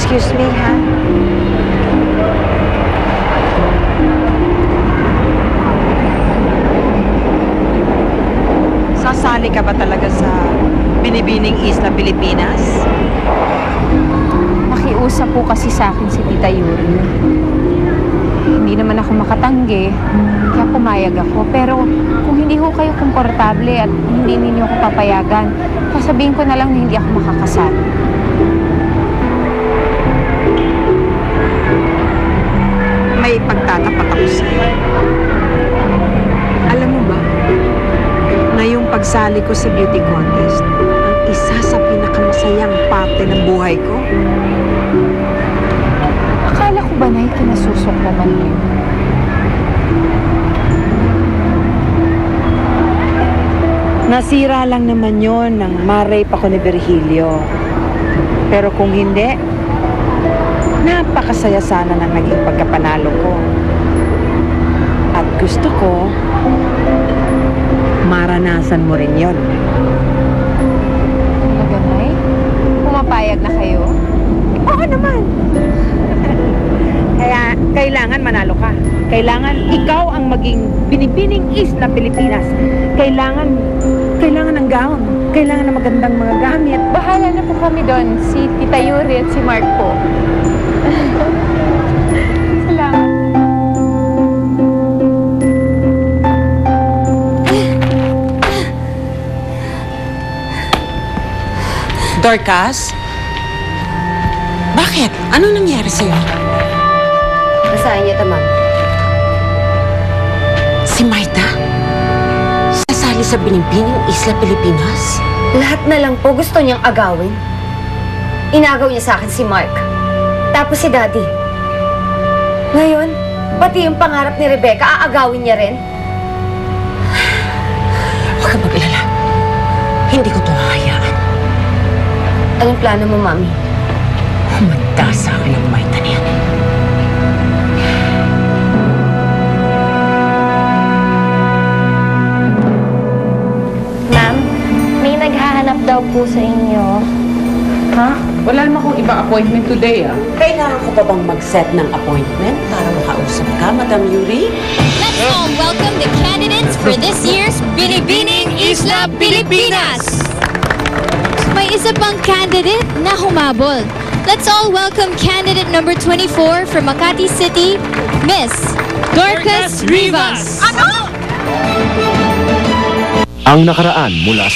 Excuse me, ha? Sasali ka ba talaga sa Binibining Isla, Pilipinas? Nakiusap po kasi sa akin si Tita Yuri. Hindi naman ako makatanggi, kaya pumayag ako. Pero kung hindi ho kayo komportable at hindi ninyo ako papayagan, sasabihin ko na lang na hindi ako makakasal. May pagtatapat ako sa'yo. Alam mo ba, ngayong pagsali ko sa beauty contest, ang isa sa pinakamasayang parte ng buhay ko. Akala ko ba na kinasusok naman yun? Nasira lang naman yon nang ma-rape ako ni Virgilio. Pero kung hindi, napakasaya sana ng naging pagkapanalo ko. At gusto ko, maranasan mo rin yon. Naganay? Pumapayag na kayo? Oo naman. Kaya kailangan manalo ka. Kailangan ikaw ang maging Binibining Isla, Pilipinas. Kailangan ng gown. Kailangan ng magandang mga gamit. Bahala na po kami doon, si Tita Yuri at si Mark po. Salamat. Dorcas? Bakit? Ano nangyari sa'yo? Basahin niyo ito, ma'am. Si Marta? Sasali sa Binibining Isla, Pilipinas? Lahat na lang po gusto niyang agawin. Inagaw niya sa akin si Mark. Tapos si Daddy. Ngayon, pati yung pangarap ni Rebecca, aagawin niya rin. Huwag ka mag-alala. Hindi ko ito hahayaan. Anong plano mo, Mami? Humanda sa akin ang Marta niya. Ma'am, may naghahanap daw po sa inyo. Ha? Wala naman akong ibang appointment today, ah. Kailangan ko pa bang mag-set ng appointment para makausap ka, Madam Yuri? Let's all welcome the candidates for this year's Binibining Isla, Pilipinas! May isa pang candidate na humabol. Let's all welcome candidate number 24 from Makati City, Miss Dorcas Rivas. Ang nakaraan mula